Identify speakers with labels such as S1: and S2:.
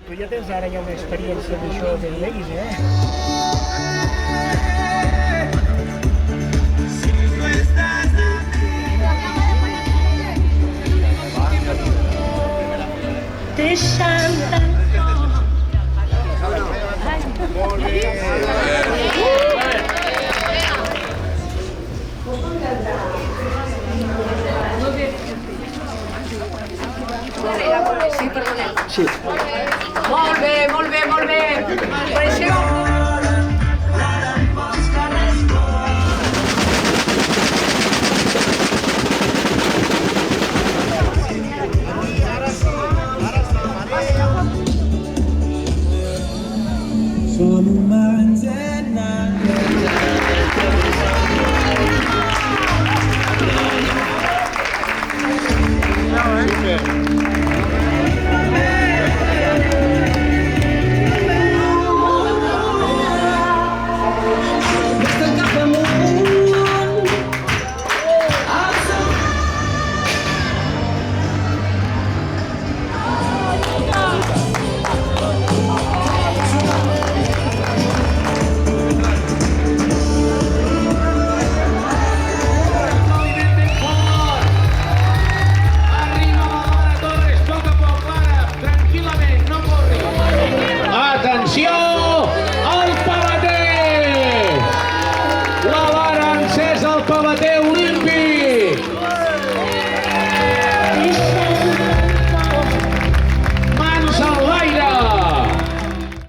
S1: Tu ja tens ara ja una experiència d'això de lleis, eh? Molt bé.
S2: Sí, perdoneu.
S1: Sí.
S2: Molt bé, molt bé.